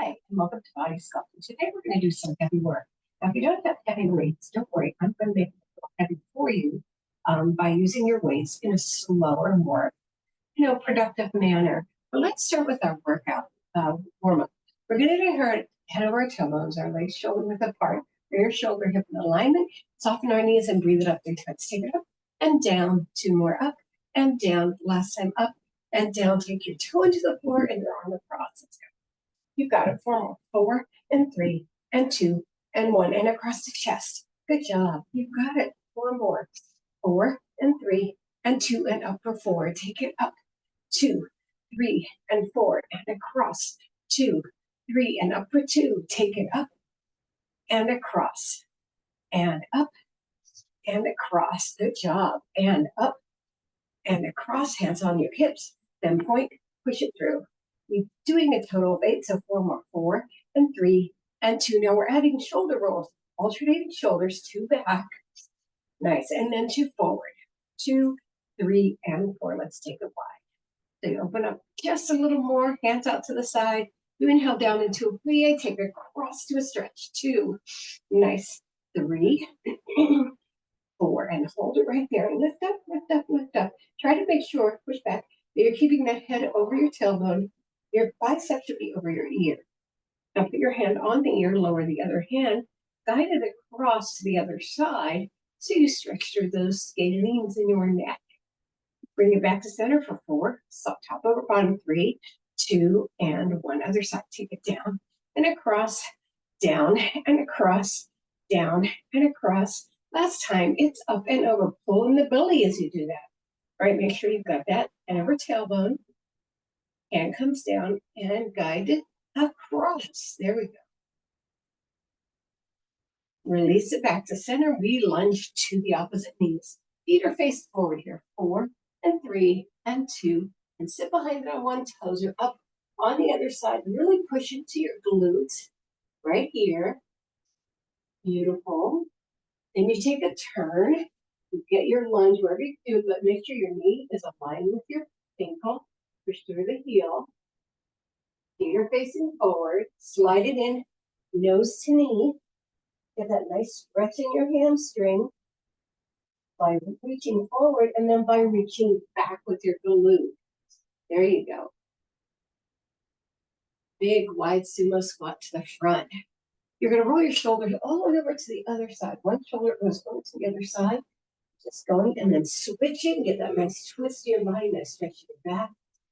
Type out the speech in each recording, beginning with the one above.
Hi, and welcome to Body Sculpting. Today we're going to do some heavy work. Now, if you don't have heavy weights, don't worry. I'm going to make it heavy for you by using your weights in a slower, more, productive manner. But let's start with our workout warm-up. We're going to head over our tailbones, our legs shoulder width apart, rear shoulder hip in alignment. Soften our knees and breathe it up 3 times. Take it up and down, 2 more up and down. Last time up and down. Take your toe into the floor and your arm across. Let's go. You got it. 4 more. 4 and 3 and 2 and 1 and across the chest. Good job. You got it. 4 more. 4 and 3 and 2 and up for 4. Take it up. 2, 3 and 4 and across. 2, 3 and up for 2. Take it up and across and up and across. Good job. And up and across. Hands on your hips. Then point. Push it through. We're doing a total of 8, so 4 more. 4 and 3 and 2. Now we're adding shoulder rolls, alternating shoulders, 2 back. Nice. And then 2 forward. 2, 3, and 4. Let's take it wide. So you open up just a little more, hands out to the side. You inhale down into a plie, take it across to a stretch. 2. Nice. 3, 4, and hold it right there. And lift up, lift up, lift up. Try to make sure, push back, that you're keeping that head over your tailbone. Your bicep should be over your ear. Now put your hand on the ear, lower the other hand, guide it across to the other side so you stretch through those scalenes in your neck. Bring it back to center for 4, so top over bottom, 3, 2, and 1. Other side, take it down and across, down and across, down and across. Last time, it's up and over. Pull in the belly as you do that. All right, make sure you've got that and over tailbone. Hand comes down and guide it across. There we go. Release it back to center. We lunge to the opposite knees. Feet are faced forward here. 4 and 3 and 2. And sit behind it on one. Toes are up on the other side. Really push into your glutes right here. Beautiful. Then you take a turn. You get your lunge wherever you do, but make sure your knee is aligned with your ankle. Push through the heel. Feet are facing forward. Slide it in, nose to knee. Get that nice stretch in your hamstring by reaching forward and then by reaching back with your glute. There you go. Big, wide sumo squat to the front. You're going to roll your shoulders all the way over to the other side. One shoulder goes over to the other side. Just going and then switching. Get that nice twist to your body, nice stretch to your back.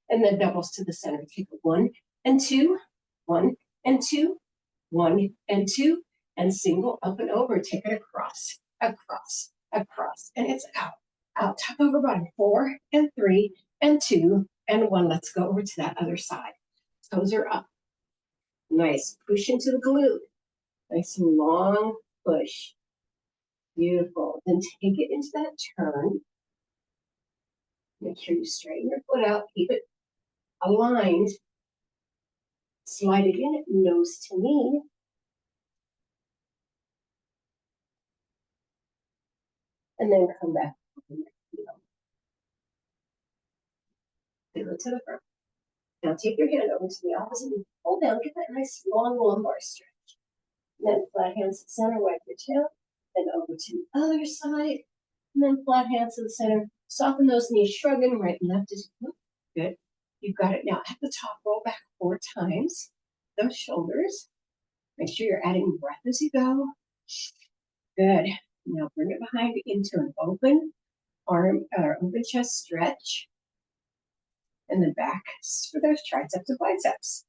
And then doubles to the center. Take it 1 and 2, 1 and 2, 1 and 2, and single up and over. Take it across, across, across, and it's out, out, top over bottom. 4 and 3 and 2 and 1. Let's go over to that other side. Toes are up. Nice. Push into the glute. Nice and long push. Beautiful. Then take it into that turn. Make sure you straighten your foot out. Keep it aligned. Slide it in, nose to knee. And then come back. Go to the front. Now take your hand over to the opposite knee. Hold down. Get that nice long lumbar stretch. And then flat hands to the center. Wipe your tail. Then over to the other side. And then flat hands to the center. Soften those knees. Shrugging right and left as you go. Good. You've got it. Now at the top, roll back 4 times. Those shoulders. Make sure you're adding breath as you go. Good. Now bring it behind into an open arm or open chest stretch. And then back for those triceps and biceps.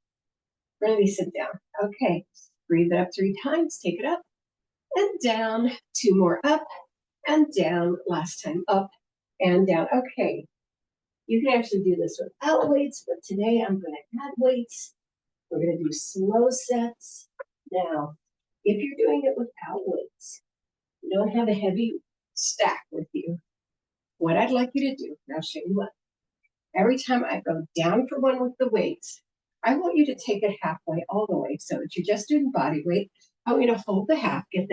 Release it down. Okay. Breathe it up 3 times. Take it up and down. 2 more up and down. Last time up and down. Okay. You can actually do this without weights, but today I'm going to add weights. We're going to do slow sets. Now, if you're doing it without weights, you don't have a heavy stack with you, what I'd like you to do, and I'll show you what. Every time I go down for one with the weights, I want you to take it halfway all the way. So if you're just doing body weight, I want you to hold the half, get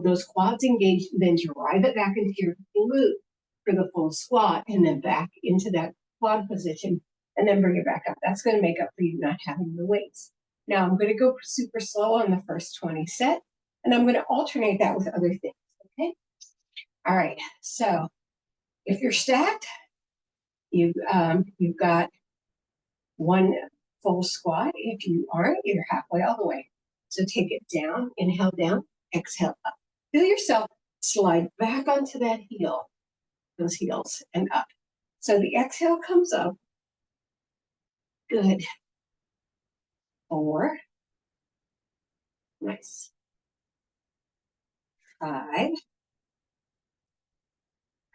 those quads engaged, then drive it back into your glute for the full squat, and then back into that quad position and then bring it back up. That's going to make up for you not having the weights. Now I'm going to go super slow on the first 20 set, and I'm going to alternate that with other things, okay? All right, so if you're stacked, you've got one full squat. If you aren't, you're halfway all the way. So take it down, inhale down, exhale up. Feel yourself slide back onto that heel, those heels, and up. So the exhale comes up. Good. 4. Nice. 5.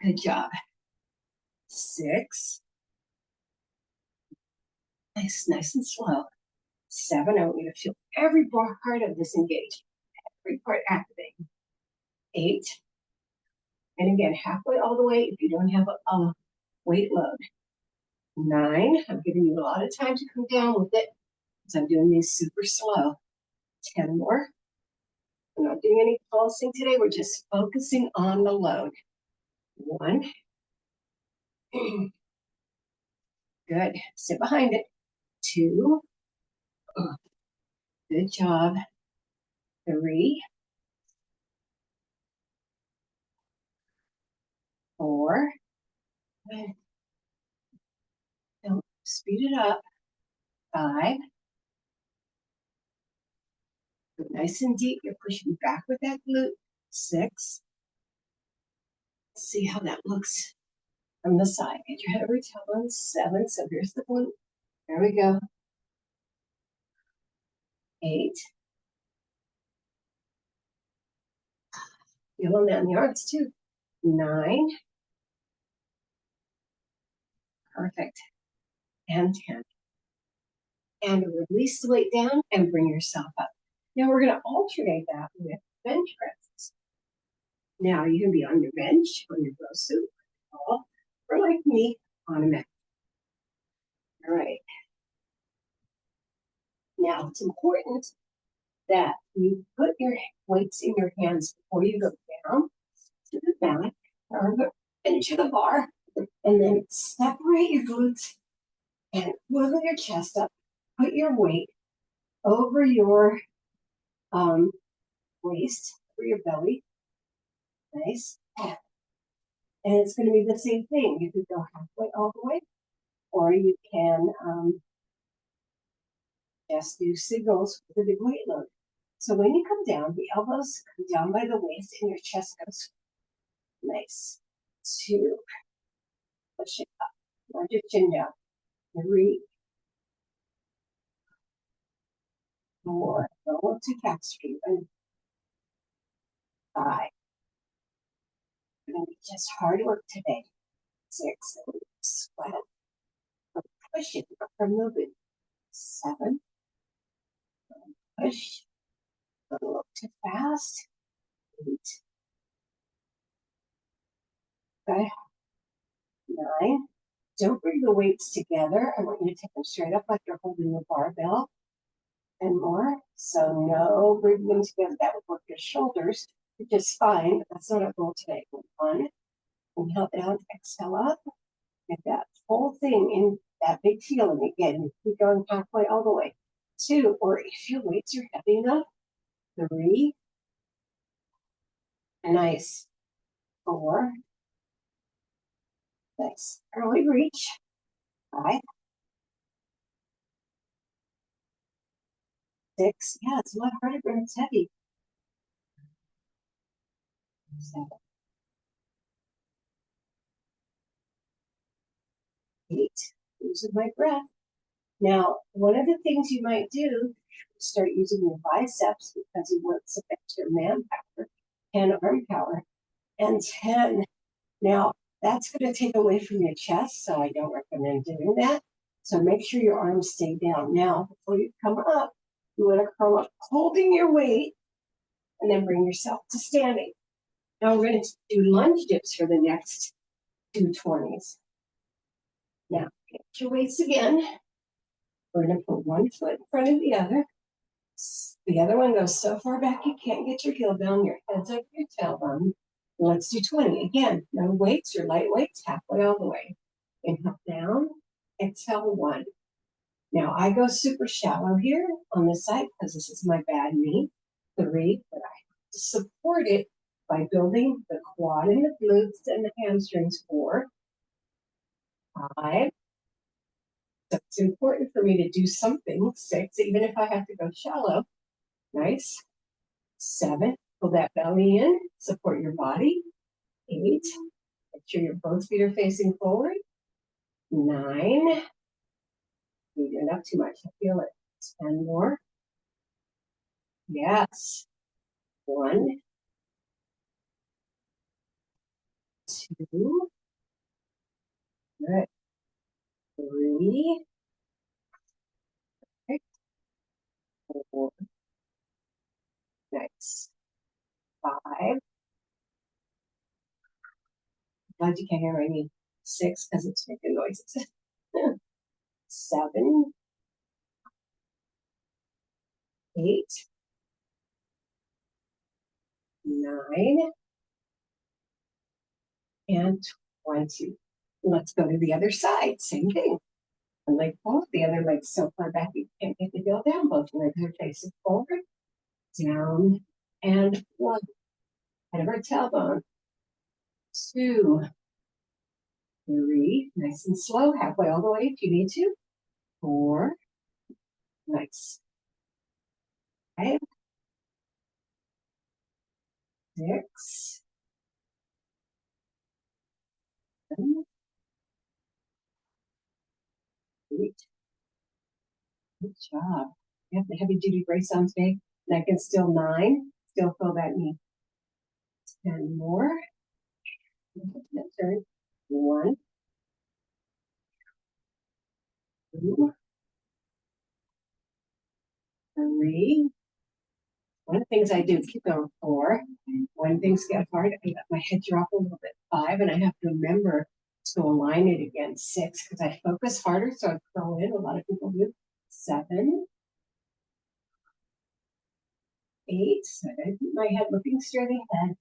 Good job. 6. Nice and slow. 7. I want you to feel every part of this engaged, every part activating. 8. And again, halfway all the way if you don't have a weight load. 9. I'm giving you a lot of time to come down with it because I'm doing these super slow. 10 more. We're not doing any pulsing today. We're just focusing on the load. 1. Good. Sit behind it. 2. Good job. 3. 4. Don't speed it up. 5. Nice and deep. You're pushing back with that glute. 6. Let's see how that looks from the side. Get your head over your tailbone. 7. So here's the glute. There we go. 8. Feeling that in the arms too. 9. Perfect. And 10. And release the weight down and bring yourself up. Now we're going to alternate that with bench presses. Now you can be on your bench, on your row suit, or like me, on a mat. All right. Now it's important that you put your weights in your hands before you go down to the mat or into the bar, and then separate your glutes and wiggle your chest up. Put your weight over your waist, over your belly. Nice. And it's going to be the same thing. You could go halfway all the way, or you can just do signals with a big weight load. So when you come down, the elbows come down by the waist and your chest goes nice. 2. Push it up. Let your chin down. 3. 4. Go to calf street. 5. We're going to be just hard work today. 6. Sweat. Push it up from the boot. 7. Push. A little too fast. 8. Okay. 9. Don't bring the weights together. I want you to take them straight up like you're holding a barbell and more. So no bringing them together. That would work your shoulders, which is fine, but that's not our goal today. 1. Inhale down, exhale up. Get that whole thing in that big feeling again. Keep going halfway all the way. 2, or if your weights are heavy enough. 3. Nice. 4. Nice. Early reach. 5. 6. Yeah, it's a lot harder when it's heavy. 7. 8. Losing my breath. Now, one of the things you might do is start using your biceps because you want some extra manpower and arm power. And 10. Now, that's going to take away from your chest, so I don't recommend doing that. So make sure your arms stay down. Now, before you come up, you want to curl up, holding your weight, and then bring yourself to standing. Now we're going to do lunge dips for the next 2 20s. Now, get your weights again. We're going to put one foot in front of the other. The other one goes so far back you can't get your heel down. Your head's over your tailbone. Let's do 20. Again, no weights or light weights, halfway all the way. Inhale down, exhale 1. Now I go super shallow here on this side because this is my bad knee. 3, but I have to support it by building the quad and the glutes and the hamstrings. 4, 5. So it's important for me to do something. 6, even if I have to go shallow. Nice. 7, pull that belly in, support your body. 8, make sure your both feet are facing forward. 9, you're doing up too much, I feel it. 10 more. Yes. 1, 2, good. 3, 4, nice. 5, glad you can't hear any. 6, because it's making noises. 7, 8, 9, and 20. Let's go to the other side. Same thing. One leg forward, the other leg so far back you can't get the heel down. Both legs are facing forward, down, and 1. Head of our tailbone. 2, 3, nice and slow, halfway all the way if you need to. 4, nice. 5, 6, 7, 8. Good job. You have the heavy duty brace on today. Neck is still 9. Still feel that knee. 10 more. Turn. 1, 2, 3. One of the things I do is keep going. 4. When things get hard, I let my head drop a little bit. 5, and I have to remember to align it again. 6, because I focus harder, so I throw in. A lot of people do. 7, 8. So I keep my head looking straight ahead.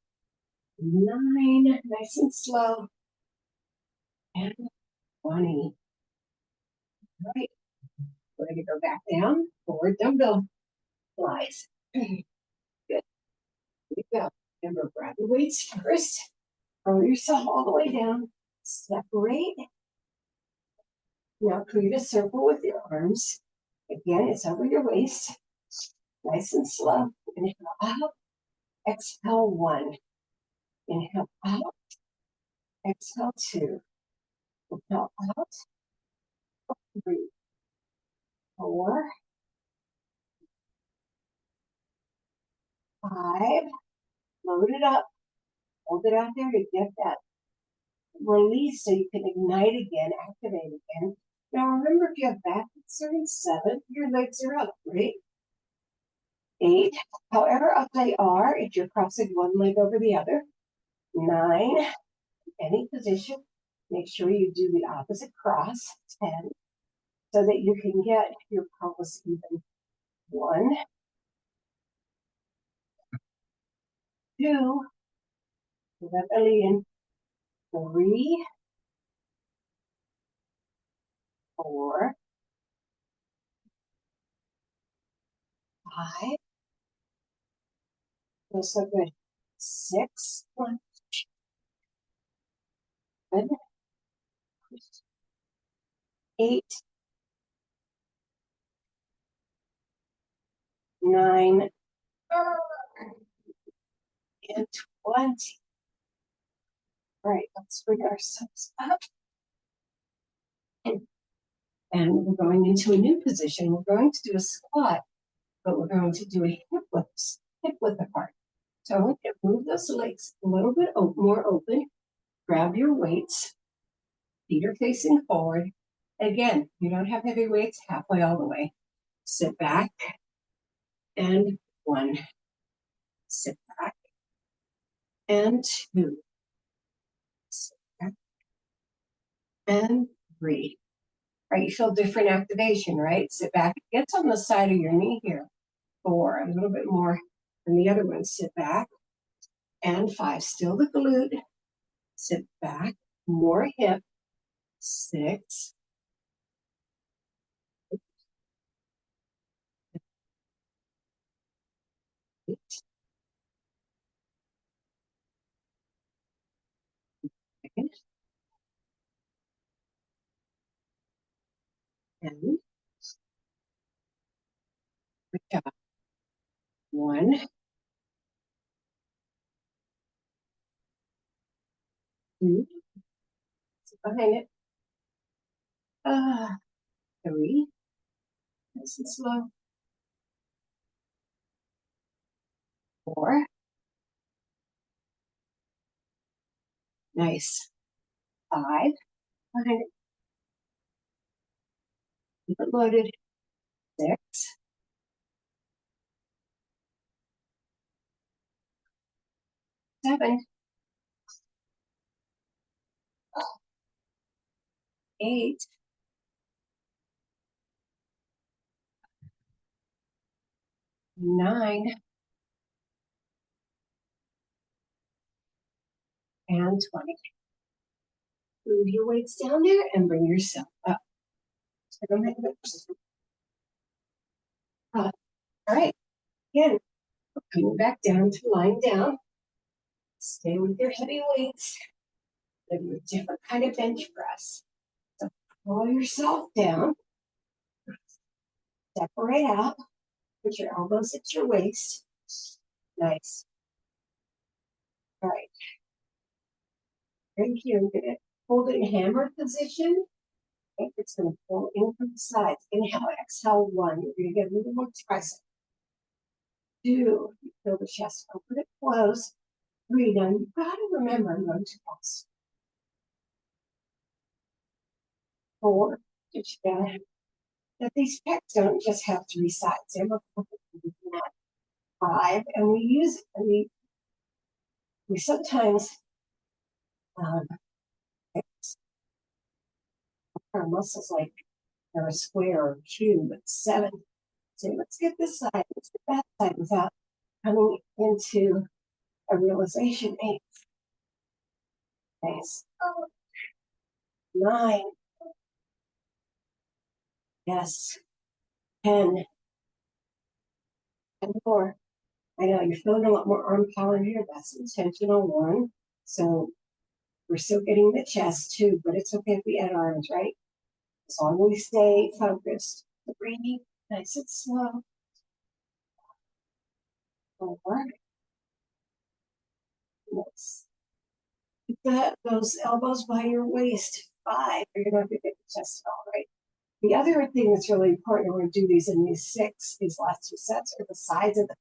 9, nice and slow. And 20. All right. We're going to go back down. Forward dumbbell flies. Good. Here we go. Remember, grab the weights first. Throw yourself all the way down. Separate. Now create a circle with your arms. Again, it's over your waist. Nice and slow. Inhale out. Exhale 1. Inhale out. Exhale 2. Inhale out. 3, 4, 5. Load it up. Hold it out there to get that release so you can ignite again, activate again. Now remember, if you have back concerns, 7, your legs are up, right? 8, however up they are, if you're crossing one leg over the other. 9, any position, make sure you do the opposite cross. 10, so that you can get your pelvis even. 1, 2, pull that belly in. 3, 4, 5, feels so good. 6, 1, good. 8, 9, and 20. All right, let's bring ourselves up. And we're going into a new position. We're going to do a squat, but we're going to do a hip width apart. So I want you to move those legs a little bit more open. Grab your weights. Feet are facing forward. Again, you don't have heavy weights, halfway all the way. Sit back. And 1. Sit back. And 2. Sit back. And 3. Right, you feel different activation, right? Sit back. It gets on the side of your knee here. 4, a little bit more than the other one. Sit back. And 5, still the glute. Sit back. More hip. 6, And good job. 1, 2, behind it. 3, nice and slow. 4, nice. 5, behind it. Keep it loaded. 6, 7, 8, 9, and 20. Move your weights down there and bring yourself up. All right, again, coming back down to lying down. Stay with your heavy weights. Give you a different kind of bench press. So pull yourself down. Separate out. Put your elbows at your waist. Nice. All right. Right here, I'm going to hold it in hammer position. Okay, it's going to pull in from the sides. Inhale, exhale, 1. You're going to get a little more tricep. 2, feel the chest open it, close. 3, now you've got to remember I'm going to pulse. 4, that these pecs don't just have 3 sides. They're more complicated than that. 5, and we use it, and we sometimes our muscles like they're a square or a cube, but 7. So let's get this side, let's get that side without coming into a realization. 8, nice. 9, yes. 10, and more. I know you're feeling a lot more arm power here. That's intentional. 1. So we're still getting the chest too, but it's okay if we add arms, right? As long as we stay focused. 3, nice and slow. 4, nice. Keep those elbows by your waist. 5, you're going to get the chest all right. The other thing that's really important when we do these in these 6, these last 2 sets, are the sides of the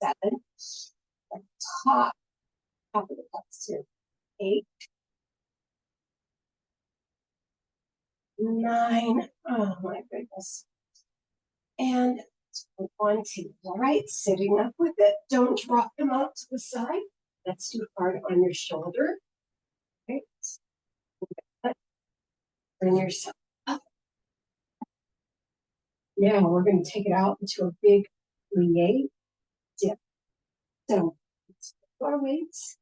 7, the top of the cups too. 8, 9, oh my goodness. And 1, 2, all right, sitting up with it. Don't drop them out to the side. That's too hard on your shoulder. Okay. Bring yourself up. Now we're going to take it out into a big plie dip. So our weights,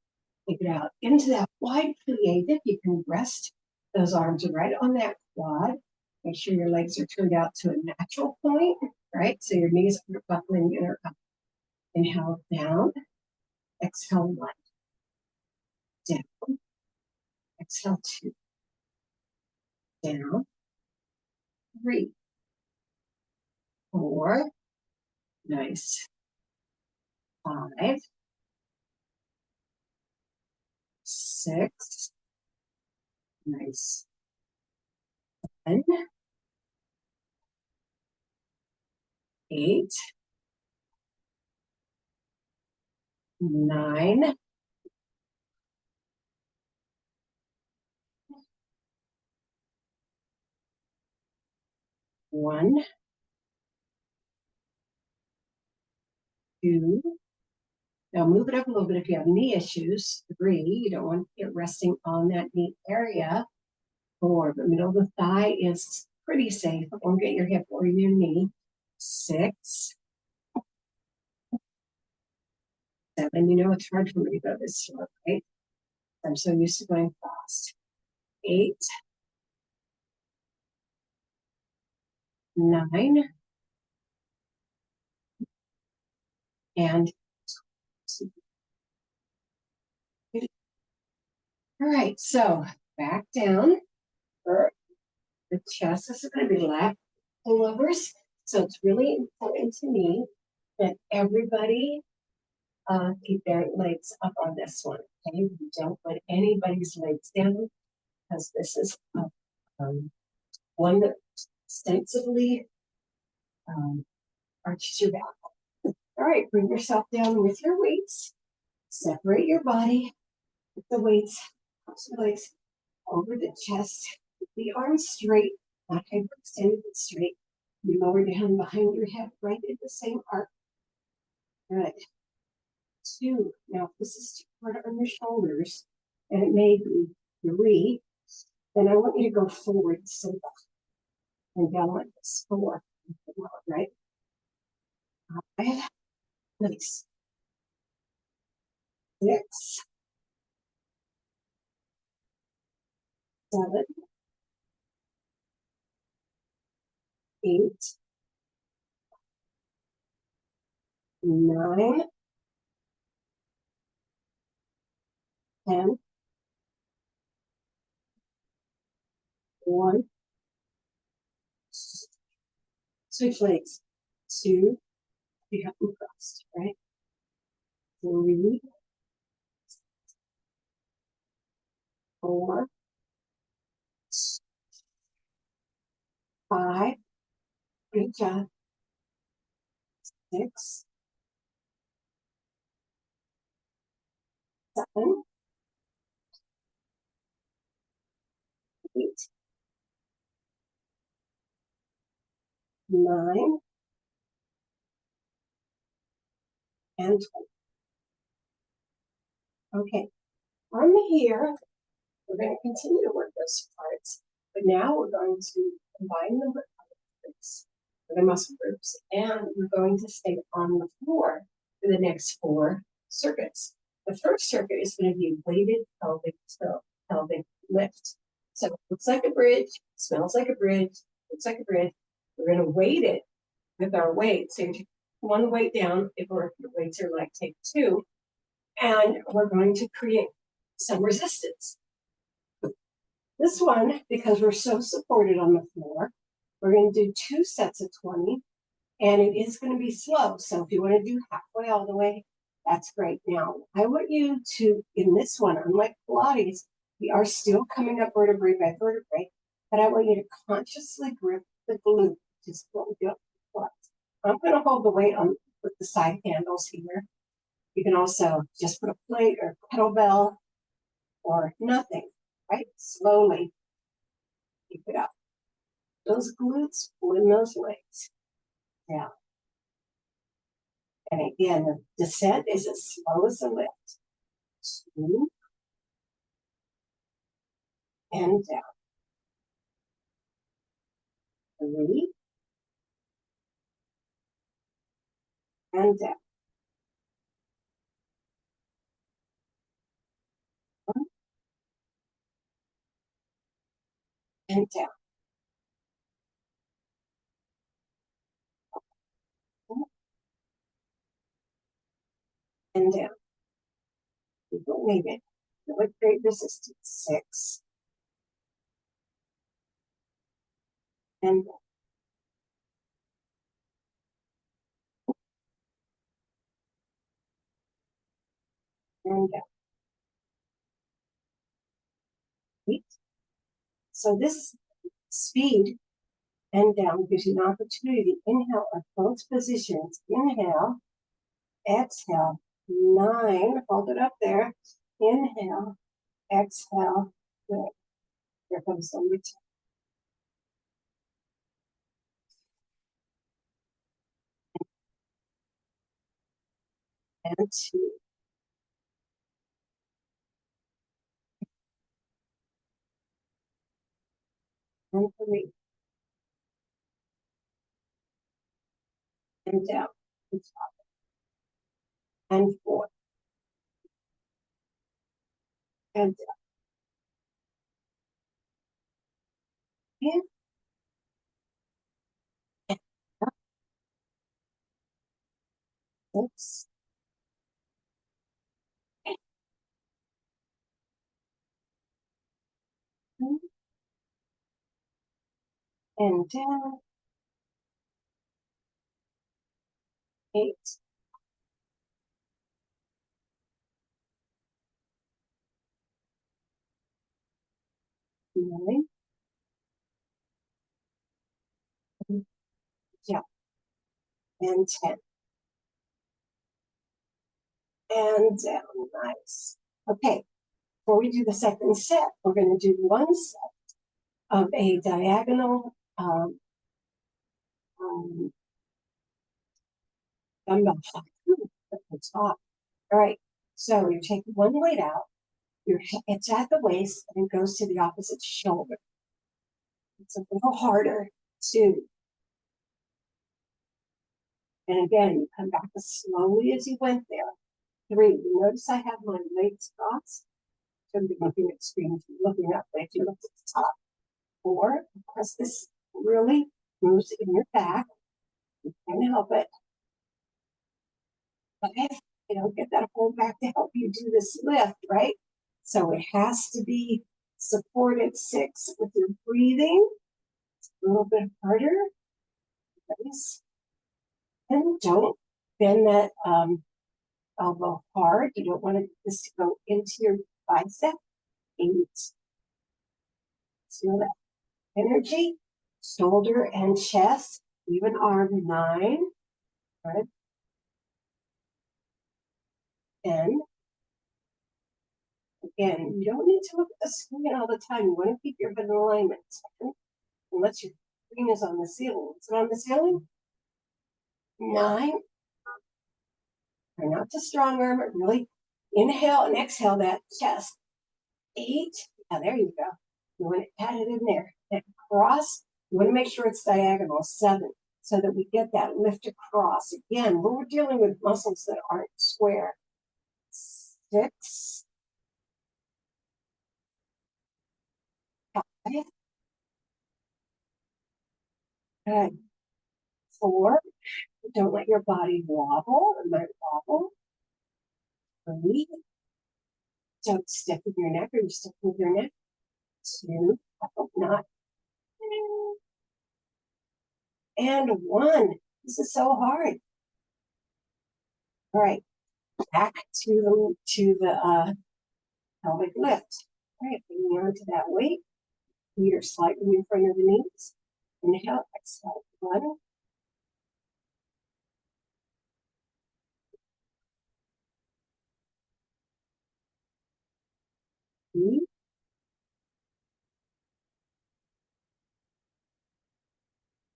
take it out into that wide plie dip. You can rest those arms right on that quad. Make sure your legs are turned out to a natural point, right? So your knees are buckling in or up. Inhale down, exhale 1, down, exhale 2, down, 3, 4, nice, 5, 6, nice, 7, 8, 9, 1, 2. Now move it up a little bit if you have knee issues. 3, you don't want it resting on that knee area. 4, the middle of the thigh is pretty safe. Don't get your hip or your knee. 6, 7, you know it's hard for me to go this slow, right? I'm so used to going fast. 8, 9, and 2. All right, so back down for the chest. This is going to be left. pullovers. So it's really important to me that everybody keep their legs up on this one. Okay, you don't let anybody's legs down because this is one that extensively arches your back. All right, bring yourself down with your weights. Separate your body with the weights, cross your legs over the chest. Keep the arms straight, not hyperextended, but straight. You lower down behind your head, right at the same arc. Good. 2. Now, if this is too hard on your shoulders, and it may be 3, then I want you to go forward instead of back and down like this. 4. Right? 5. Nice. 6. 7. 8. 9. 10. 1. Switch legs. 2. You have them crossed, right? 3. 4. 5. Good job. 6. 7. 8. 9. And 20. Okay. From here, we're going to continue to work those parts, but now we're going to combine them with other muscle groups, and we're going to stay on the floor for the next 4 circuits. The first circuit is going to be weighted pelvic lift. So it looks like a bridge, smells like a bridge, looks like a bridge. We're going to weight it with our weight. So you take 1 weight down, if your weights are like take 2, and we're going to create some resistance. This one, because we're so supported on the floor, we're going to do 2 sets of 20, and it is going to be slow. So if you want to do halfway all the way, that's great. Now, I want you to, in this one, unlike Pilates, we are still coming up vertebrae by vertebrae, but I want you to consciously grip the glute, just what we do at Pilates. I'm going to hold the weight on with the side handles here. You can also just put a plate or kettlebell or nothing, right? Slowly keep it up. Those glutes, pulling those legs down. And again, the descent is as slow as the lift. 2 and down. 3 and down. 1 and down. And down. You don't need it. With great resistance. 6 and down. And down. 8. So this speed and down gives you an opportunity to inhale at both positions. Inhale, exhale, 9, hold it up there. Inhale, exhale, good. Here comes number 10 and 2. And 3 and down. And 4 and down. In and up. 6 and down. 8, 9, yeah, and 10. And down, nice. Okay, before we do the second set, we're going to do one set of a diagonal dumbbell fly at the top. All right, so you take one weight out, it's at the waist and it goes to the opposite shoulder. It's a little harder to, and again, you come back as slowly as you went there. 3, you notice I have my legs crossed. Shouldn't be looking at screens, looking up, but if you look at the top. 4, because this really moves in your back. You can't help it. But if you don't get that whole back to help you do this lift, right? So it has to be supported. 6 with your breathing. It's a little bit harder. Nice. And don't bend that elbow hard. You don't want this to go into your bicep. 8. Feel that energy. Shoulder and chest. Even arm. 9. Right. 10. Again, you don't need to look at the screen all the time. You want to keep your head in alignment. Unless your screen is on the ceiling. Is it on the ceiling? 9. Try not to strong arm it. Really inhale and exhale that chest. 8. Now there you go. You want to add it in there. That cross, you want to make sure it's diagonal. 7. So that we get that lift across. Again, we're dealing with muscles that aren't square. 6. 5. Good. 4. Don't let your body wobble. It might wobble. 3. Don't stiffen your neck or you stiffen your neck. 2. I hope not. And 1. This is so hard. All right. Back to the pelvic lift. All right. Bringing on to that weight. Feet are slightly in front of the knees. Inhale, exhale. 1. 3.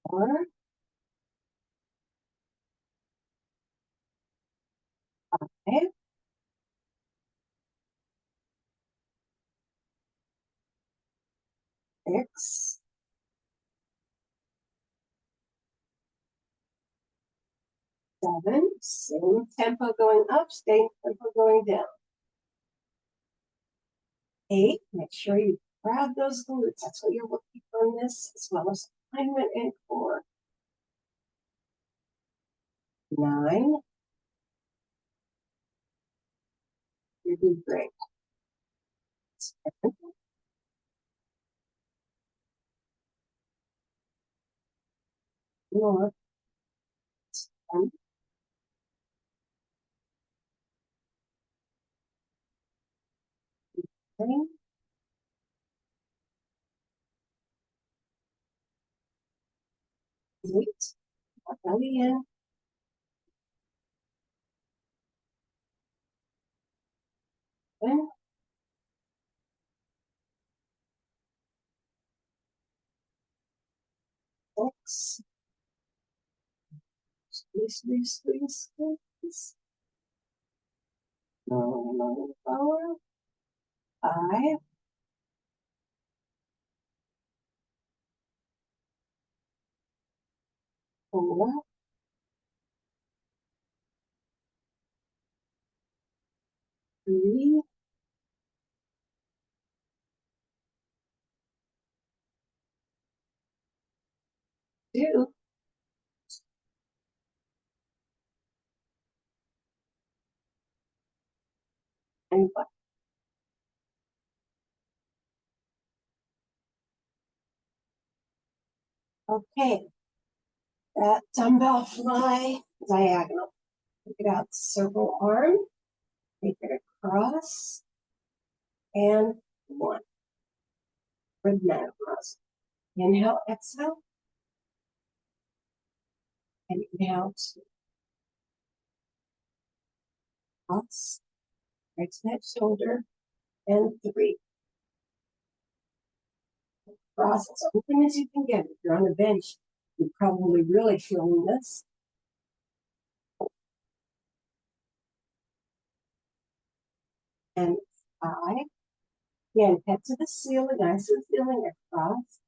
4. 5. 6. 7. Same tempo going up, same tempo going down. 8. Make sure you grab those glutes. That's what you're looking for in this, as well as alignment and core. 9. You're doing great. 10. More. 10. 9. 8. Belly in. 7. 6. Squeeze, squeeze, squeeze, squeeze. Lower, 5. 4. 3. 2. And 1. Okay. That dumbbell fly diagonal. Take it out, circle arm, take it across, and one. Bring that across. Inhale, exhale, and inhale, two. Cross, right to that shoulder, and three. Cross as open as you can get. If you're on the bench, you're probably really feeling this. And five. Again, head to the ceiling, nice and feeling across.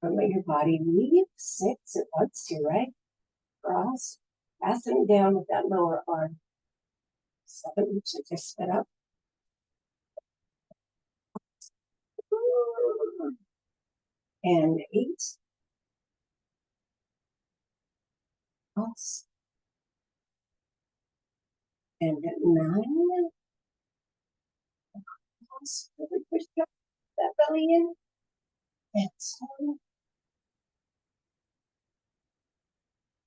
Don't let your body leave. Six, it wants to, right? Cross. Fasten down with that lower arm. Seven, which I just spit up. And eight. Cross. And nine. Cross. Really push up that belly in. And 10.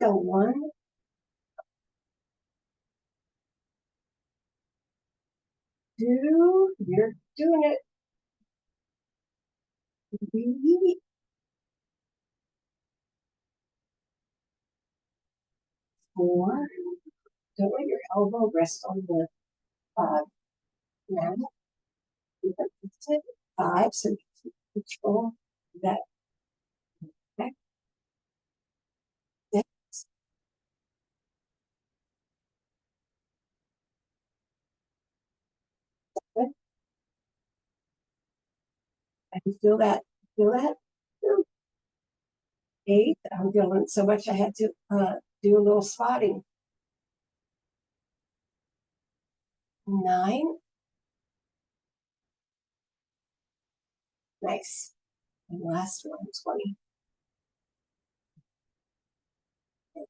Go 1. 2. You're doing it. 3. 4. Don't let your elbow rest on the mat. 5. So you control that. Back. 6. 7. I can feel that. Feel that? 8. I'm feeling so much I had to do a little spotting. 9. Nice. And last one, 20. Okay.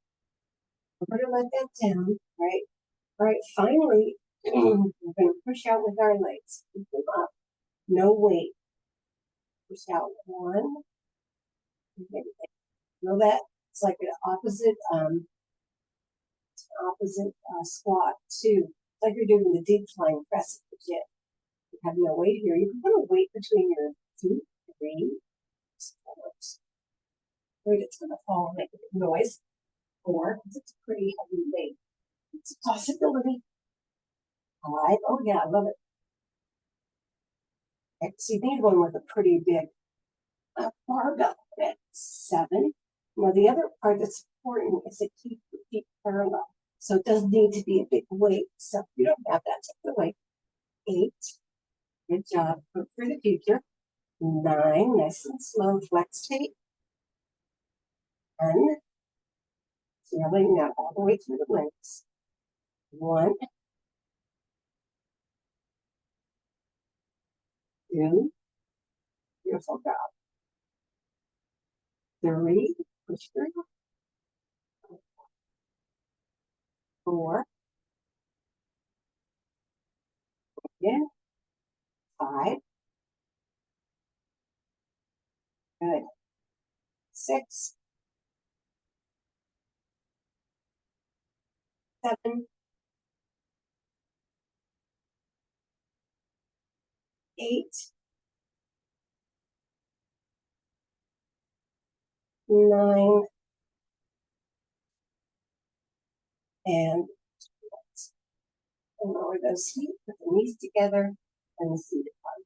We're going to let that down, right? All right, finally, we're going to push out with our legs. Keep them up. No weight. Push out 1. Feel that? It's like an opposite squat. 2. It's like you're doing the decline press at the gym. You have no weight here. You can put a weight between your feet. 3. 4. It's going to fall and make a noise. 4, because it's a pretty heavy weight. It's a possibility. 5. Oh yeah, I love it. So you need one with a pretty big barbell. 7. Now the other part that's important is to keep the feet parallel. So it doesn't need to be a big weight. So if you don't have that, take the weight. 8. Good job. For the future. 9. Nice and slow. Flex feet. 10. Feeling that all the way through the legs. 1. 2. Beautiful job. 3. Push through. 4. Again. 5. Good. 6. 7. 8. 9. And lower those feet, put the knees together, and the seated part.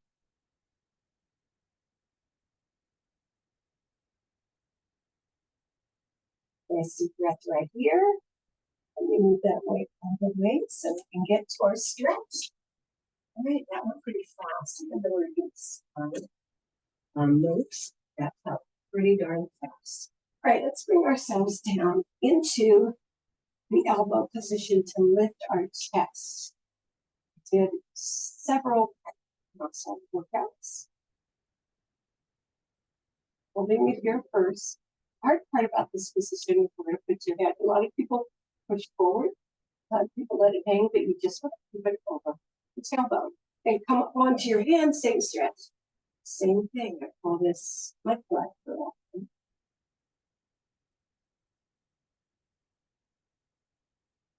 Nice deep breath right here. And we move that weight all the way so we can get to our stretch. All right, that went pretty fast. Even though we're doing moves, that felt pretty darn fast. All right, let's bring ourselves down into the elbow position to lift our chest. Did several muscle workouts. Holding it here first. Hard part about this position is where to put your head. A lot of people push forward. A lot of people let it hang, but you just want to keep it over the tailbone. And come up onto your hands, same stretch. Same thing. I call this my flat curl.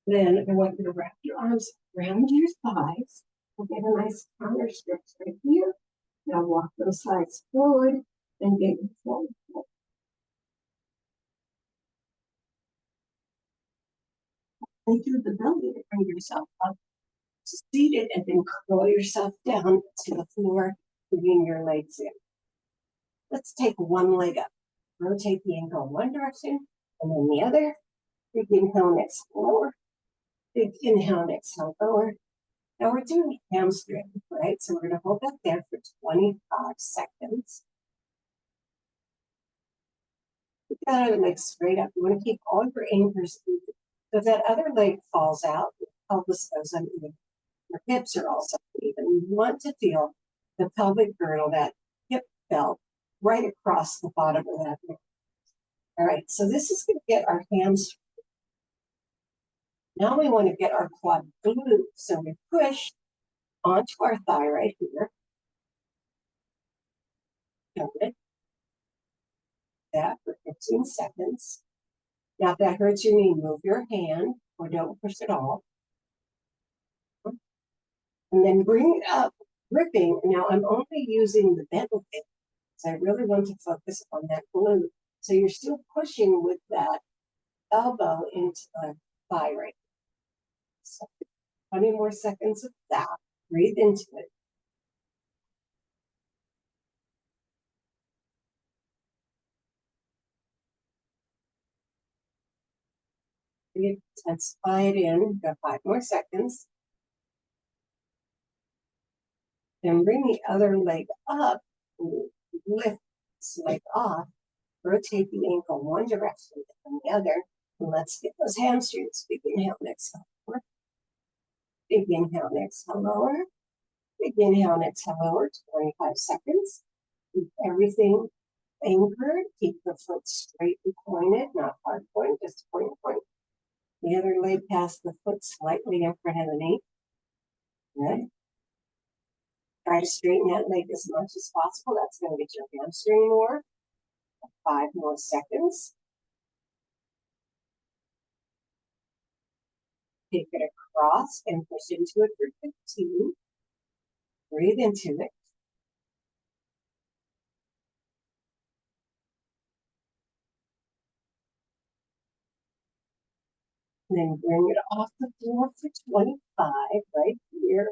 Then I want you to wrap your arms around your thighs. We'll get a nice counter stretch right here. Now walk those sides forward and get your forward. Through the belly to bring yourself up to seated and then curl yourself down to the floor, bringing your legs in. Let's take one leg up. Rotate the ankle one direction and then the other. Big inhale and exhale lower. Big inhale and exhale lower. Now we're doing hamstring, right? So we're going to hold that there for 25 seconds. Put that other leg straight up. You want to keep all your anchors even. So if that other leg falls out, the pelvis goes uneven. Your hips are also even. You want to feel the pelvic girdle, that hip belt, right across the bottom of that leg. All right, so this is going to get our hamstring. Now we want to get our quad glute. So we push onto our thigh right here. Hold it. That for 15 seconds. Now, if that hurts your knee, move your hand or don't push at all. And then bring it up, gripping. Now, I'm only using the bent leg because I really want to focus on that glute. So you're still pushing with that elbow into the thigh right. So 20 more seconds of that. Breathe into it. Intensify it in. Got 5 more seconds. Then bring the other leg up. Lift this leg off. Rotate the ankle one direction and the other. And let's get those hamstrings. Big inhale and exhale lower. Big inhale and exhale lower. Big inhale and exhale lower. 25 seconds. Keep everything anchored. Keep the foot straight and pointed, not hard point, just point. The other leg past the foot slightly in front of the knee. Good. Try to straighten that leg as much as possible. That's going to get your hamstring more. 5 more seconds. Take it across and push into it for 15. Breathe into it. And then bring it off the floor for 25, right here.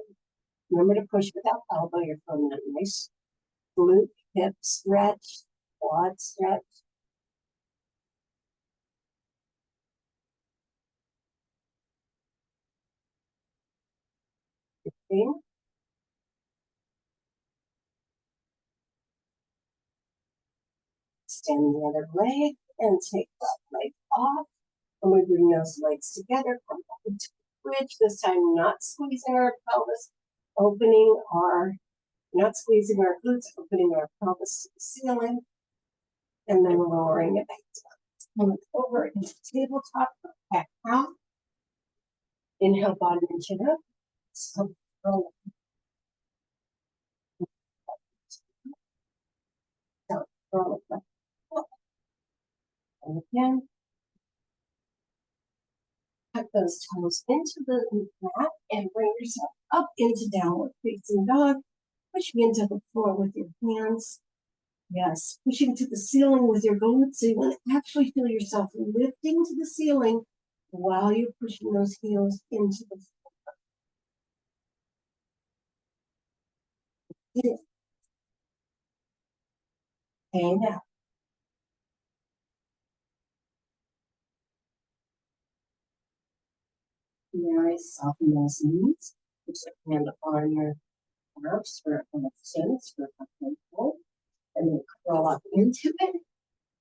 Remember to push without elbow. You're feeling that nice glute, hip stretch, quad stretch. Extend the other leg and take that leg off. And we bring those legs together, come up into the bridge. This time, not squeezing our pelvis, not squeezing our glutes, opening our pelvis to the ceiling, and then lowering it back down. Come over into tabletop, back out. Inhale, bottom and chin up. So roll down, roll it back up. And again. Tuck those toes into the mat and bring yourself up into downward facing dog, pushing into the floor with your hands. Yes, pushing to the ceiling with your glutes. So you want to actually feel yourself lifting to the ceiling while you're pushing those heels into the floor. Hang out. Nice, soften those knees. Put your hand on your arms for a sense for a control. And then crawl up into it.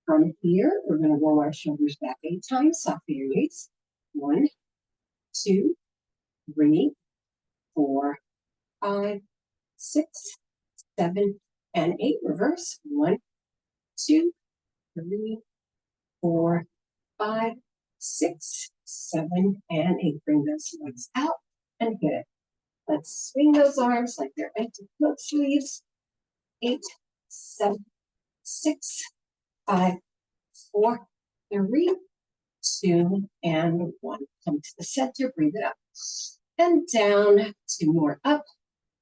From here, we're going to roll our shoulders back 8 times, soften your knees. 1, 2, 3, 4, 5, 6, 7, and 8. Reverse. 1, 2, 3, 4, 5, 6, 7, and 8. Bring those legs out and hit it. Let's swing those arms like they're empty coat sleeves. 8, 7, 6, 5, 4, 3, 2, and 1. Come to the center, breathe it up. And down, 2 more up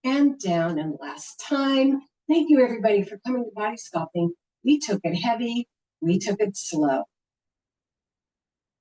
and down. And last time. Thank you, everybody, for coming to Body Sculpting. We took it heavy. We took it slow.